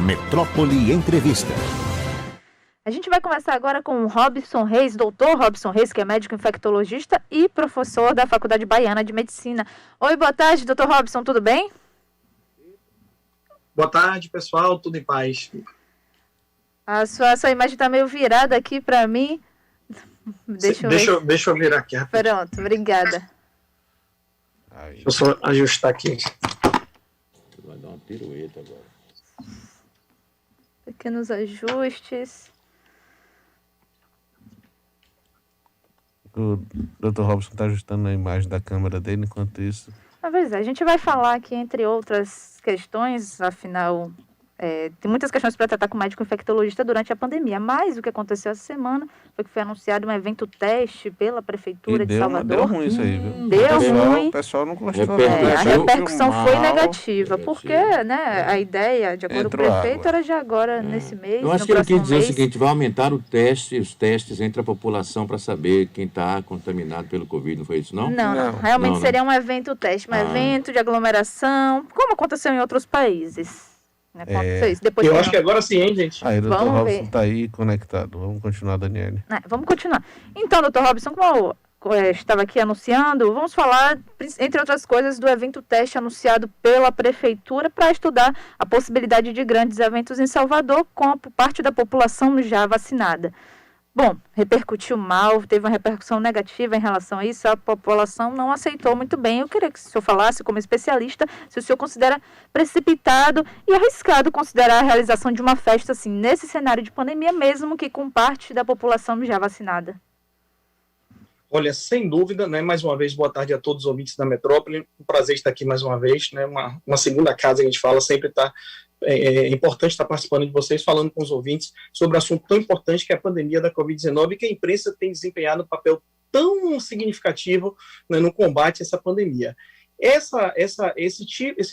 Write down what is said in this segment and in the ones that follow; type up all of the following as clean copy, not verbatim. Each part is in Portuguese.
Metrópole Entrevista. A gente vai começar agora com o Robson Reis, doutor Robson Reis, que é médico infectologista e professor da Faculdade Baiana de Medicina. Oi, boa tarde, doutor Robson, tudo bem? Boa tarde, pessoal, tudo em paz. A sua imagem está meio virada aqui para mim. Deixa eu virar aqui rapidinho. Pronto, obrigada. Deixa eu só ajustar aqui. Vai dar uma pirueta agora. Pequenos ajustes. O Dr. Robson está ajustando a imagem da câmera dele, enquanto isso... Pois é, a gente vai falar aqui, entre outras questões, afinal, tem muitas questões para tratar com o médico infectologista durante a pandemia, mas o que aconteceu essa semana foi que foi anunciado um evento teste pela Prefeitura de Salvador. Deu ruim isso aí, viu? Deu ruim. O pessoal não gostou. A repercussão foi negativa, porque a ideia, de acordo com o prefeito, era já agora, nesse mês. Eu acho que ele quis dizer o seguinte: vai aumentar os testes entre a população para saber quem está contaminado pelo Covid, não foi isso, não? Não. Realmente seria um evento teste, um evento de aglomeração, como aconteceu em outros países. Eu acho que agora sim, hein, gente? Aí, doutor Robson está aí conectado. Vamos continuar, Daniele. Vamos continuar. Então, doutor Robson, como eu estava aqui anunciando, vamos falar, entre outras coisas, do evento teste anunciado pela Prefeitura para estudar a possibilidade de grandes eventos em Salvador com parte da população já vacinada. Bom, repercutiu mal, teve uma repercussão negativa em relação a isso, a população não aceitou muito bem. Eu queria que o senhor falasse, como especialista, se o senhor considera precipitado e arriscado considerar a realização de uma festa assim, nesse cenário de pandemia, mesmo que com parte da população já vacinada. Olha, sem dúvida, né, mais uma vez, boa tarde a todos os ouvintes da Metrópole, um prazer estar aqui mais uma vez, né, uma segunda casa que a gente fala, sempre está importante estar participando de vocês, falando com os ouvintes sobre um assunto tão importante que é a pandemia da Covid-19 e que a imprensa tem desempenhado um papel tão significativo, né, no combate a essa pandemia. Esses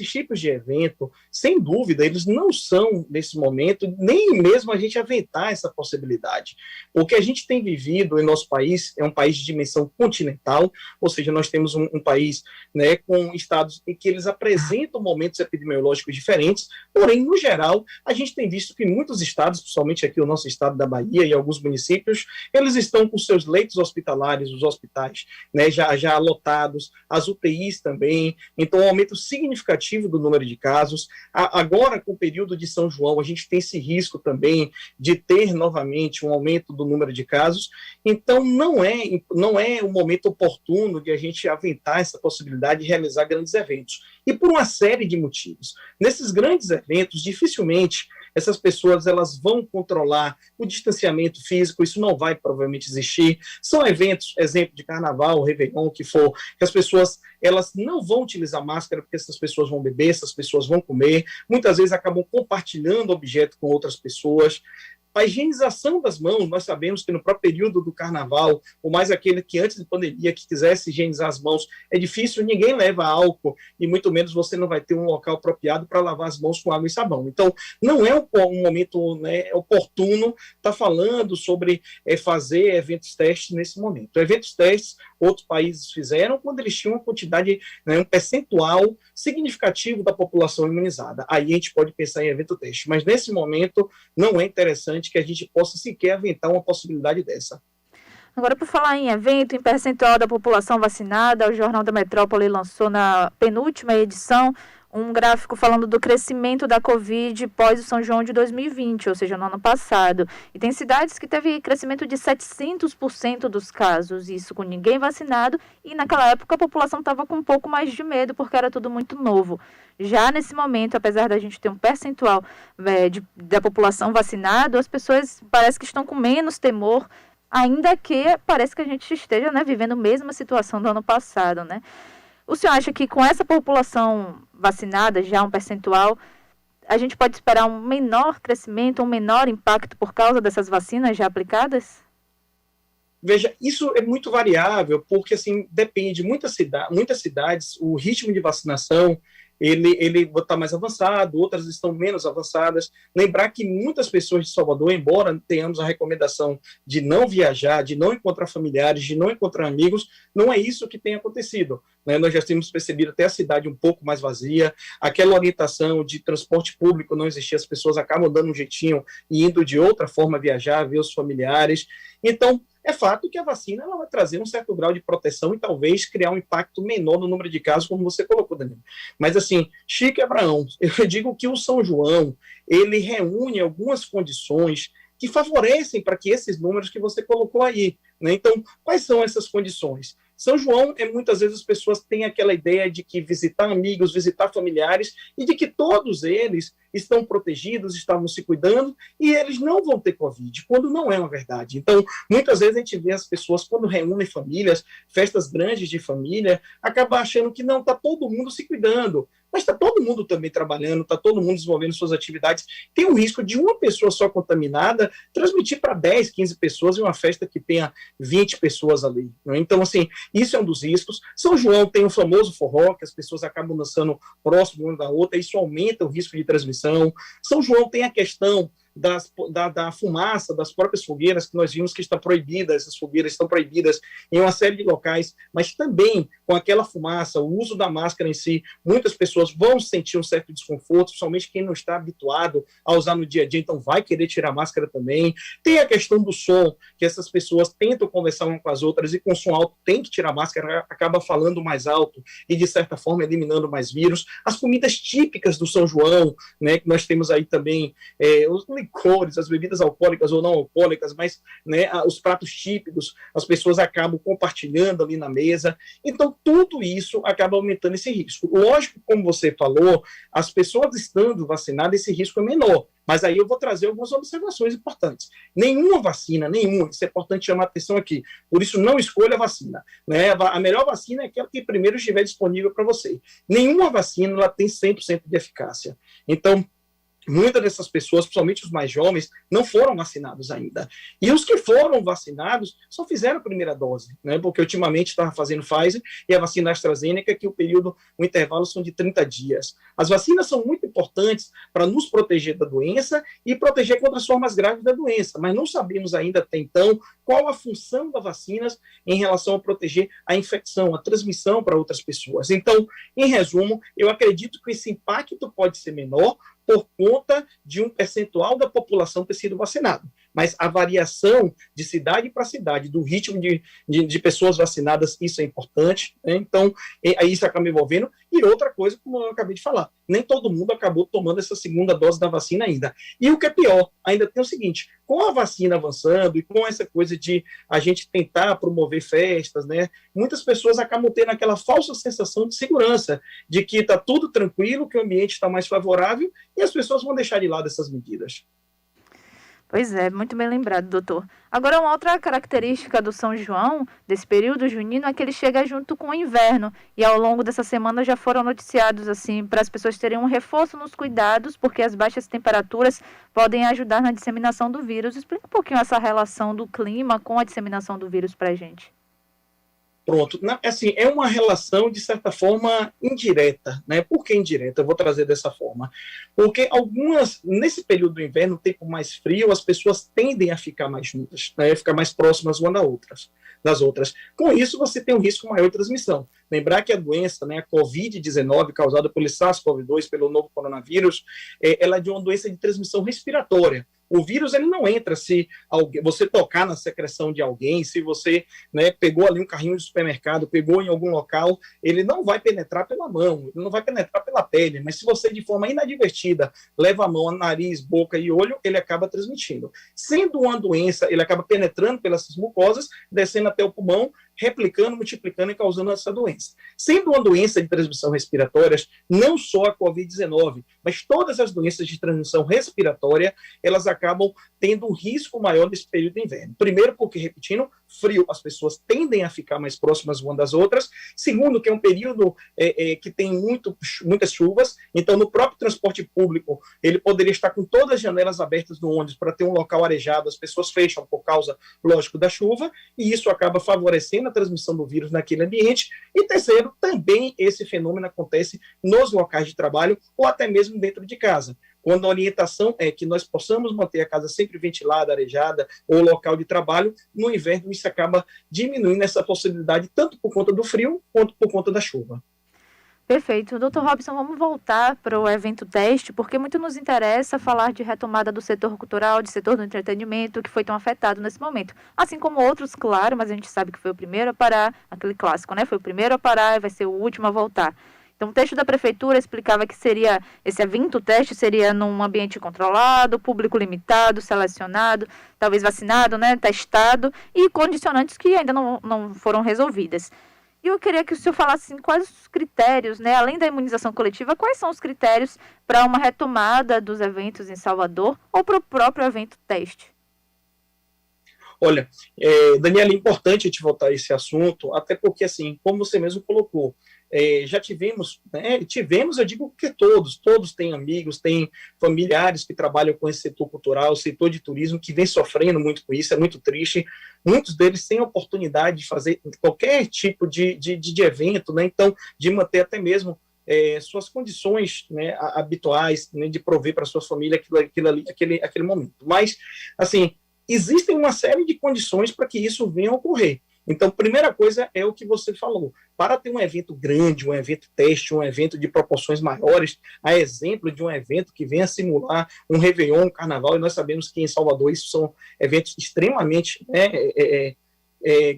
tipos de evento, sem dúvida, eles não são, nesse momento, nem mesmo a gente aventar essa possibilidade. O que a gente tem vivido em nosso país é um país de dimensão continental, ou seja, nós temos um país, né, com estados em que eles apresentam momentos epidemiológicos diferentes, porém, no geral, a gente tem visto que muitos estados, principalmente aqui o nosso estado da Bahia e alguns municípios, eles estão com seus leitos hospitalares, os hospitais, né, já lotados, as UTIs também. Então, um aumento significativo do número de casos. Agora, com o período de São João, a gente tem esse risco também de ter novamente um aumento do número de casos. Então, não é o momento oportuno de a gente aventar essa possibilidade de realizar grandes eventos. E por uma série de motivos. Nesses grandes eventos, dificilmente essas pessoas elas vão controlar o distanciamento físico, isso não vai provavelmente existir. São eventos, exemplo de carnaval, Réveillon, que as pessoas elas não vão utilizar máscara porque essas pessoas vão beber, essas pessoas vão comer, muitas vezes acabam compartilhando objeto com outras pessoas. A higienização das mãos, nós sabemos que no próprio período do carnaval, ou mais aquele que antes da pandemia, que quisesse higienizar as mãos, é difícil, ninguém leva álcool, e muito menos você não vai ter um local apropriado para lavar as mãos com água e sabão. Então, não é um momento, né, oportuno estar falando sobre fazer eventos testes nesse momento. Eventos testes, outros países fizeram quando eles tinham uma quantidade, né, um percentual significativo da população imunizada. Aí a gente pode pensar em evento teste, mas nesse momento não é interessante que a gente possa sequer aventar uma possibilidade dessa. Agora, por falar em evento, em percentual da população vacinada, o Jornal da Metrópole lançou na penúltima edição um gráfico falando do crescimento da Covid pós o São João de 2020, ou seja, no ano passado. E tem cidades que teve crescimento de 700% dos casos, isso com ninguém vacinado, e naquela época a população estava com um pouco mais de medo, porque era tudo muito novo. Já nesse momento, apesar da gente ter um percentual da população vacinada, as pessoas parece que estão com menos temor, ainda que parece que a gente esteja, né, vivendo a mesma situação do ano passado, né? O senhor acha que com essa população vacinada, já um percentual, a gente pode esperar um menor crescimento, um menor impacto por causa dessas vacinas já aplicadas? Veja, isso é muito variável, porque assim, depende de muitas cidades, o ritmo de vacinação ele está mais avançado, outras estão menos avançadas. Lembrar que muitas pessoas de Salvador, embora tenhamos a recomendação de não viajar, de não encontrar familiares, de não encontrar amigos, não é isso que tem acontecido, né? Nós já temos percebido até a cidade um pouco mais vazia, aquela orientação de transporte público não existia, as pessoas acabam dando um jeitinho e indo de outra forma viajar, ver os familiares. Então, é fato que a vacina ela vai trazer um certo grau de proteção e talvez criar um impacto menor no número de casos, como você colocou, Danilo. Mas, assim, Chico e Abraão, eu digo que o São João, ele reúne algumas condições que favorecem para que esses números que você colocou aí, né? Então, quais são essas condições? São João, muitas vezes as pessoas têm aquela ideia de que visitar amigos, visitar familiares, e de que todos eles estão protegidos, estavam se cuidando, e eles não vão ter Covid, quando não é uma verdade. Então, muitas vezes a gente vê as pessoas, quando reúnem famílias, festas grandes de família, acaba achando que não, está todo mundo se cuidando, mas está todo mundo também trabalhando, está todo mundo desenvolvendo suas atividades. Tem o risco de uma pessoa só contaminada transmitir para 10, 15 pessoas em uma festa que tenha 20 pessoas ali, né? Então, assim, isso é um dos riscos. São João tem o famoso forró, que as pessoas acabam dançando próximo uma da outra, isso aumenta o risco de transmissão. São João tem a questão da fumaça das próprias fogueiras, que nós vimos que está proibida, essas fogueiras estão proibidas em uma série de locais, mas também com aquela fumaça, o uso da máscara em si, muitas pessoas vão sentir um certo desconforto, principalmente quem não está habituado a usar no dia a dia, então vai querer tirar a máscara também. Tem a questão do som, que essas pessoas tentam conversar umas com as outras e com som alto tem que tirar a máscara, acaba falando mais alto e de certa forma eliminando mais vírus. As comidas típicas do São João, né, que nós temos aí também os licores, as bebidas alcoólicas ou não alcoólicas, mas, né, os pratos típicos, as pessoas acabam compartilhando ali na mesa. Então, tudo isso acaba aumentando esse risco. Lógico, como você falou, as pessoas estando vacinadas, esse risco é menor. Mas aí eu vou trazer algumas observações importantes. Nenhuma vacina, isso é importante chamar a atenção aqui. Por isso, não escolha a vacina, né? A melhor vacina é aquela que primeiro estiver disponível para você. Nenhuma vacina ela tem 100% de eficácia. Então, muitas dessas pessoas, principalmente os mais jovens, não foram vacinados ainda. E os que foram vacinados só fizeram a primeira dose, né? Porque ultimamente estava fazendo Pfizer e a vacina AstraZeneca, que o intervalo são de 30 dias. As vacinas são muito importantes para nos proteger da doença e proteger contra as formas graves da doença, mas não sabemos ainda até então qual a função das vacinas em relação a proteger a infecção, a transmissão para outras pessoas. Então, em resumo, eu acredito que esse impacto pode ser menor por conta de um percentual da população ter sido vacinado. Mas a variação de cidade para cidade, do ritmo de pessoas vacinadas, isso é importante, né? Então, aí isso acaba envolvendo. E outra coisa, como eu acabei de falar, nem todo mundo acabou tomando essa segunda dose da vacina ainda. E o que é pior, ainda tem o seguinte, com a vacina avançando e com essa coisa de a gente tentar promover festas, né, muitas pessoas acabam tendo aquela falsa sensação de segurança, de que está tudo tranquilo, que o ambiente está mais favorável e as pessoas vão deixar de lado essas medidas. Pois é, muito bem lembrado, doutor. Agora, uma outra característica do São João, desse período junino, é que ele chega junto com o inverno. E ao longo dessa semana já foram noticiados, assim, para as pessoas terem um reforço nos cuidados, porque as baixas temperaturas podem ajudar na disseminação do vírus. Explica um pouquinho essa relação do clima com a disseminação do vírus para a gente. Pronto, assim, é uma relação, de certa forma, indireta, né? Por que indireta? Eu vou trazer dessa forma. Porque nesse período do inverno, tempo mais frio, as pessoas tendem a ficar mais juntas, né? Ficar mais próximas uma das outras. Com isso, você tem um risco maior de transmissão. Lembrar que a doença, né, a Covid-19, causada pelo SARS-CoV-2, pelo novo coronavírus, ela é de uma doença de transmissão respiratória. O vírus ele não entra se você tocar na secreção de alguém, se você, né, pegou ali um carrinho de supermercado, pegou em algum local, ele não vai penetrar pela mão, ele não vai penetrar pela pele, mas se você de forma inadvertida leva a mão, nariz, boca e olho, ele acaba transmitindo. Sendo uma doença, ele acaba penetrando pelas mucosas, descendo até o pulmão, replicando, multiplicando e causando essa doença. Sendo uma doença de transmissão respiratória, não só a Covid-19, mas todas as doenças de transmissão respiratória, elas acabam tendo um risco maior nesse período de inverno. Primeiro porque, repetindo, frio, as pessoas tendem a ficar mais próximas uma das outras. Segundo, que é um período que tem muitas chuvas, então no próprio transporte público, ele poderia estar com todas as janelas abertas no ônibus para ter um local arejado, as pessoas fecham por causa, lógico, da chuva, e isso acaba favorecendo a transmissão do vírus naquele ambiente. E terceiro, também esse fenômeno acontece nos locais de trabalho ou até mesmo dentro de casa, quando a orientação é que nós possamos manter a casa sempre ventilada, arejada, ou local de trabalho. No inverno isso acaba diminuindo essa possibilidade, tanto por conta do frio, quanto por conta da chuva. Perfeito. Doutor Robson, vamos voltar para o evento teste, porque muito nos interessa falar de retomada do setor cultural, de setor do entretenimento, que foi tão afetado nesse momento. Assim como outros, claro, mas a gente sabe que foi o primeiro a parar, aquele clássico, né? Foi o primeiro a parar e vai ser o último a voltar. Então, o texto da prefeitura explicava que seria, esse evento teste seria num ambiente controlado, público limitado, selecionado, talvez vacinado, né, testado, e condicionantes que ainda não foram resolvidas. E eu queria que o senhor falasse assim, quais os critérios, né, além da imunização coletiva, quais são os critérios para uma retomada dos eventos em Salvador ou para o próprio evento teste? Olha, Daniela, é importante a gente voltar a esse assunto, até porque, assim, como você mesmo colocou, já tivemos, eu digo que todos têm amigos, têm familiares que trabalham com esse setor cultural, setor de turismo, que vem sofrendo muito com isso, é muito triste. Muitos deles têm a oportunidade de fazer qualquer tipo de evento, né? Então, de manter até mesmo suas condições, né, habituais, né, de prover para sua família aquele momento. Mas, assim, existem uma série de condições para que isso venha a ocorrer. Então, primeira coisa é o que você falou. Para ter um evento grande, um evento teste, um evento de proporções maiores, a exemplo de um evento que venha simular um Réveillon, um Carnaval, e nós sabemos que em Salvador isso são eventos extremamente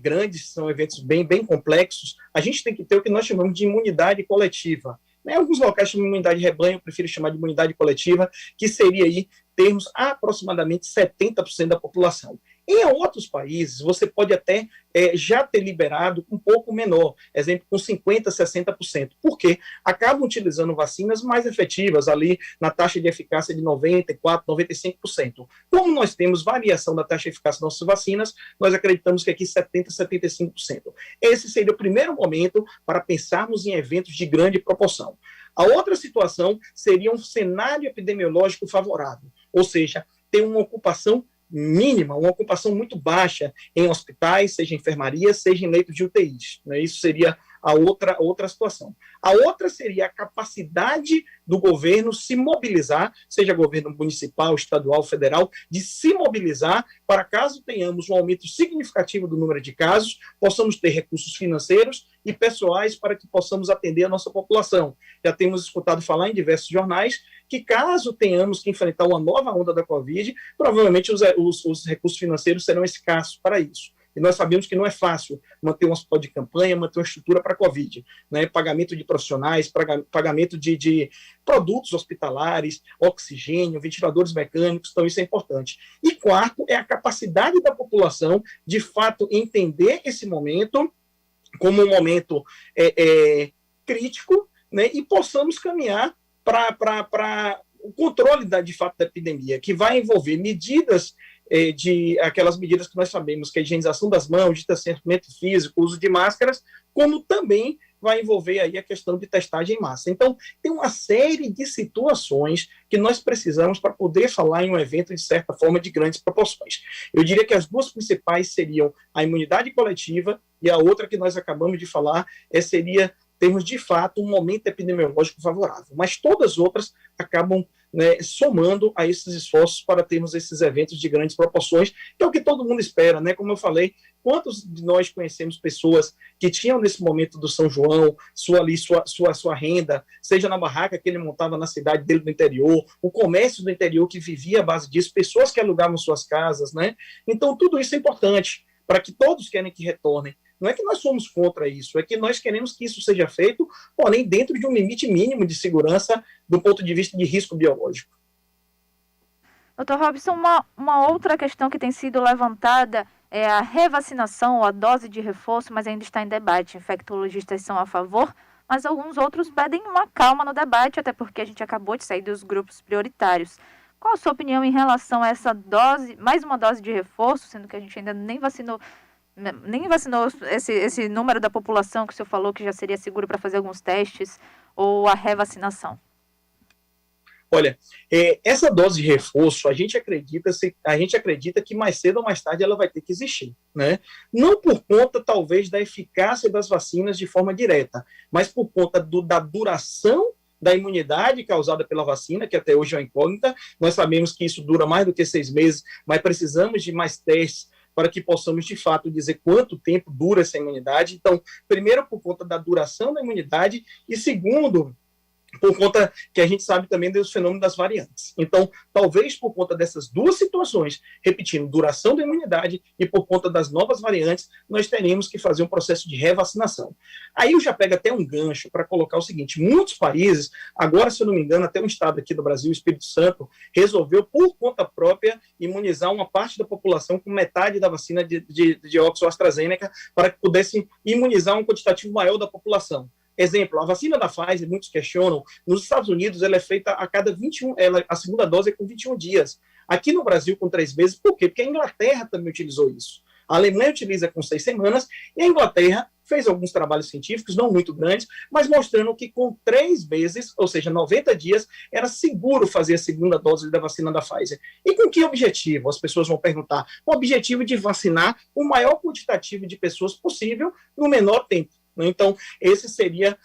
grandes, são eventos bem complexos, a gente tem que ter o que nós chamamos de imunidade coletiva. Em alguns locais chamam de imunidade de rebanho, eu prefiro chamar de imunidade coletiva, que seria aí termos aproximadamente 70% da população. Em outros países, você pode até já ter liberado um pouco menor, exemplo, com 50%, 60%, porque acabam utilizando vacinas mais efetivas, ali na taxa de eficácia de 94%, 95%. Como nós temos variação da taxa de eficácia das nossas vacinas, nós acreditamos que aqui 70%, 75%. Esse seria o primeiro momento para pensarmos em eventos de grande proporção. A outra situação seria um cenário epidemiológico favorável, ou seja, ter uma ocupação mínima, uma ocupação muito baixa em hospitais, seja em enfermaria, seja em leitos de UTIs. Né? Isso seria a outra situação. A outra seria a capacidade do governo se mobilizar, seja governo municipal, estadual, federal, de se mobilizar para, caso tenhamos um aumento significativo do número de casos, possamos ter recursos financeiros e pessoais para que possamos atender a nossa população. Já temos escutado falar em diversos jornais que, caso tenhamos que enfrentar uma nova onda da Covid, provavelmente os recursos financeiros serão escassos para isso. E nós sabemos que não é fácil manter um hospital de campanha, manter uma estrutura para a Covid, né? Pagamento de profissionais, pagamento de produtos hospitalares, oxigênio, ventiladores mecânicos, então isso é importante. E quarto, é a capacidade da população, de fato, entender esse momento como um momento crítico, né? E possamos caminhar para o controle de fato da epidemia, que vai envolver medidas de aquelas medidas que nós sabemos, que é a higienização das mãos, distanciamento físico, uso de máscaras, como também vai envolver aí a questão de testagem em massa. Então, tem uma série de situações que nós precisamos para poder falar em um evento, de certa forma, de grandes proporções. Eu diria que as duas principais seriam a imunidade coletiva e a outra que nós acabamos de falar seria termos, de fato, um momento epidemiológico favorável. Mas todas as outras acabam, né, somando a esses esforços para termos esses eventos de grandes proporções, que é o que todo mundo espera, né? Como eu falei, quantos de nós conhecemos pessoas que tinham nesse momento do São João sua renda, seja na barraca que ele montava na cidade dele do interior, o comércio do interior que vivia à base disso, pessoas que alugavam suas casas, né? Então, tudo isso é importante para que todos querem que retornem. Não é que nós somos contra isso, é que nós queremos que isso seja feito, porém dentro de um limite mínimo de segurança do ponto de vista de risco biológico. Doutor Robson, uma outra questão que tem sido levantada é a revacinação ou a dose de reforço, mas ainda está em debate. Infectologistas são a favor, mas alguns outros pedem uma calma no debate, até porque a gente acabou de sair dos grupos prioritários. Qual a sua opinião em relação a essa dose, mais uma dose de reforço, sendo que a gente ainda nem vacinou nem vacinou esse número da população que o senhor falou que já seria seguro para fazer alguns testes, ou a revacinação? Olha, essa dose de reforço, a gente acredita que mais cedo ou mais tarde ela vai ter que existir, né? Não por conta, talvez, da eficácia das vacinas de forma direta, mas por conta da duração da imunidade causada pela vacina, que até hoje é uma incógnita. Nós sabemos que isso dura mais do que 6 meses, mas precisamos de mais testes para que possamos, de fato, dizer quanto tempo dura essa imunidade. Então, primeiro, por conta da duração da imunidade, e segundo, por conta que a gente sabe também dos fenômenos das variantes. Então, talvez por conta dessas duas situações, repetindo, duração da imunidade e por conta das novas variantes, nós teremos que fazer um processo de revacinação. Aí eu já pego até um gancho para colocar o seguinte: muitos países, agora, se eu não me engano, até um estado aqui do Brasil, o Espírito Santo, resolveu, por conta própria, imunizar uma parte da população com metade da vacina de Oxford AstraZeneca para que pudesse imunizar um quantitativo maior da população. Exemplo, a vacina da Pfizer, muitos questionam, nos Estados Unidos ela é feita a cada 21, a segunda dose é com 21 dias. Aqui no Brasil, com 3 meses, por quê? Porque a Inglaterra também utilizou isso. A Alemanha utiliza com 6 semanas, e a Inglaterra fez alguns trabalhos científicos, não muito grandes, mas mostrando que com 3 meses, ou seja, 90 dias, era seguro fazer a segunda dose da vacina da Pfizer. E com que objetivo? As pessoas vão perguntar. O objetivo de vacinar o maior quantitativo de pessoas possível no menor tempo. Então, essa seria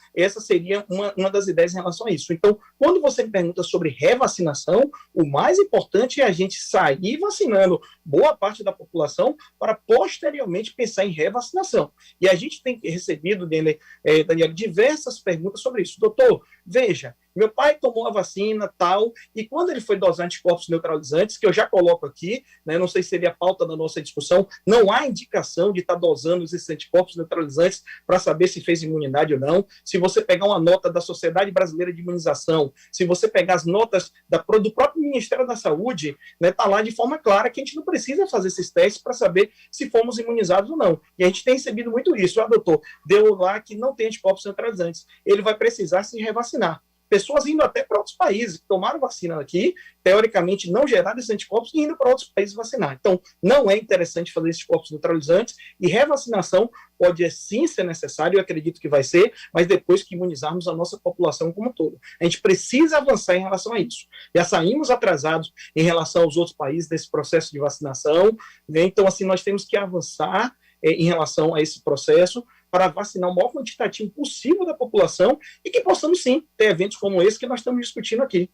uma das ideias em relação a isso. Então, quando você me pergunta sobre revacinação, o mais importante é a gente sair vacinando boa parte da população para posteriormente pensar em revacinação. E a gente tem recebido, Daniel, diversas perguntas sobre isso. Doutor, veja, meu pai tomou a vacina, tal, e quando ele foi dosar anticorpos neutralizantes, que eu já coloco aqui, né, não sei se seria a pauta da nossa discussão, não há indicação de estar dosando esses anticorpos neutralizantes para saber se fez imunidade ou não. Se você pegar uma nota da Sociedade Brasileira de Imunização, se você pegar as notas do próprio Ministério da Saúde, né, tá lá de forma clara que a gente não precisa fazer esses testes para saber se fomos imunizados ou não. E a gente tem recebido muito isso. Doutor, deu lá que não tem anticorpos neutralizantes. Ele vai precisar se revacinar. Pessoas indo até para outros países, que tomaram vacina aqui, teoricamente não geraram esses anticorpos, e indo para outros países vacinar. Então, não é interessante fazer esses corpos neutralizantes, e revacinação pode sim ser necessário, eu acredito que vai ser, mas depois que imunizarmos a nossa população como um todo. A gente precisa avançar em relação a isso. Já saímos atrasados em relação aos outros países nesse processo de vacinação, né? Então, assim, nós temos que avançar em relação a esse processo, para vacinar o maior quantitativo possível da população e que possamos, sim, ter eventos como esse que nós estamos discutindo aqui.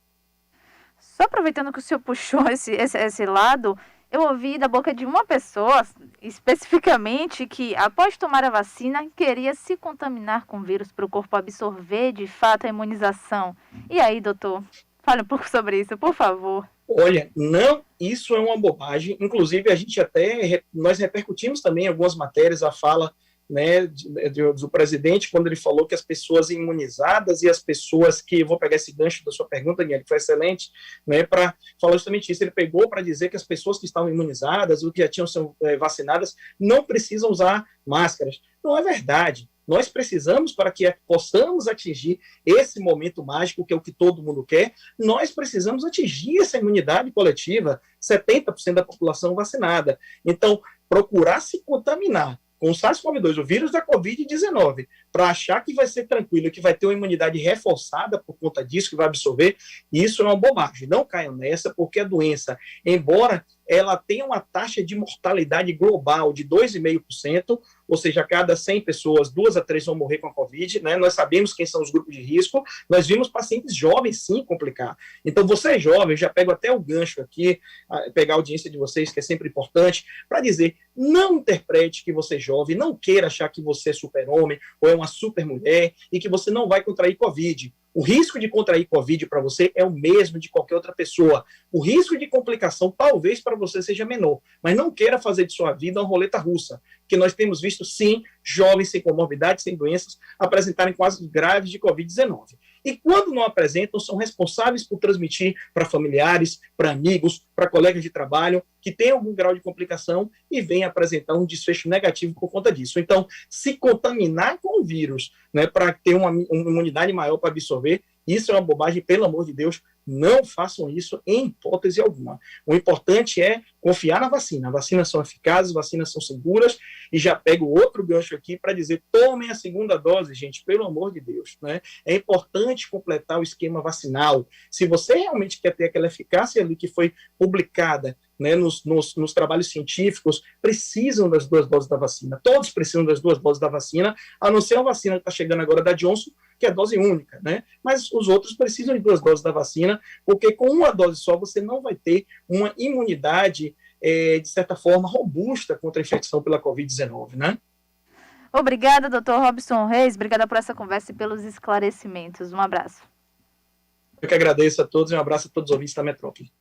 Só aproveitando que o senhor puxou esse lado, eu ouvi da boca de uma pessoa, especificamente, que após tomar a vacina, queria se contaminar com o vírus para o corpo absorver, de fato, a imunização. E aí, doutor, fale um pouco sobre isso, por favor. Olha, não, isso é uma bobagem. Inclusive, nós repercutimos também em algumas matérias a fala, né, do presidente, quando ele falou que as pessoas imunizadas e as pessoas que, vou pegar esse gancho da sua pergunta, Daniel, que foi excelente, né, para falar justamente isso. Ele pegou para dizer que as pessoas que estavam imunizadas ou que já tinham sido vacinadas não precisam usar máscaras. Não é verdade. Nós precisamos, para que possamos atingir esse momento mágico, que é o que todo mundo quer, nós precisamos atingir essa imunidade coletiva, 70% da população vacinada. Então, procurar se contaminar com o SARS-CoV-2, o vírus da Covid-19, para achar que vai ser tranquilo, que vai ter uma imunidade reforçada por conta disso, que vai absorver, isso é uma bobagem. Não caiam nessa, porque a doença, embora ela tenha uma taxa de mortalidade global de 2,5%, ou seja, a cada 100 pessoas, 2 a 3 vão morrer com a Covid, né? Nós sabemos quem são os grupos de risco, nós vimos pacientes jovens, sim, complicar. Então, você é jovem, eu já pego até o gancho aqui, pegar a audiência de vocês, que é sempre importante, para dizer, não interprete que você é jovem, não queira achar que você é super-homem ou é uma super-mulher e que você não vai contrair Covid. O risco de contrair Covid para você é o mesmo de qualquer outra pessoa. O risco de complicação talvez para você seja menor, mas não queira fazer de sua vida uma roleta russa, que nós temos visto, sim, jovens sem comorbidades, sem doenças, apresentarem quadros graves de Covid-19. E quando não apresentam, são responsáveis por transmitir para familiares, para amigos, para colegas de trabalho, que têm algum grau de complicação e vêm apresentar um desfecho negativo por conta disso. Então, se contaminar com o vírus, né, para ter uma imunidade maior para absorver, Isso é uma bobagem, pelo amor de Deus, não façam isso em hipótese alguma. O importante é confiar na vacina. Vacinas são eficazes, vacinas são seguras, e já pego outro gancho aqui para dizer, tomem a segunda dose, gente, pelo amor de Deus, né? É importante completar o esquema vacinal. Se você realmente quer ter aquela eficácia ali que foi publicada, né, nos trabalhos científicos, precisam das 2 doses da vacina. Todos precisam das 2 doses da vacina, a não ser a vacina que está chegando agora da Johnson, que é dose única, né? Mas os outros precisam de 2 doses da vacina, porque com uma dose só você não vai ter uma imunidade, de certa forma, robusta contra a infecção pela Covid-19, né? Obrigada, doutor Robson Reis. Obrigada por essa conversa e pelos esclarecimentos. Um abraço. Eu que agradeço a todos e um abraço a todos os ouvintes da Metrópole.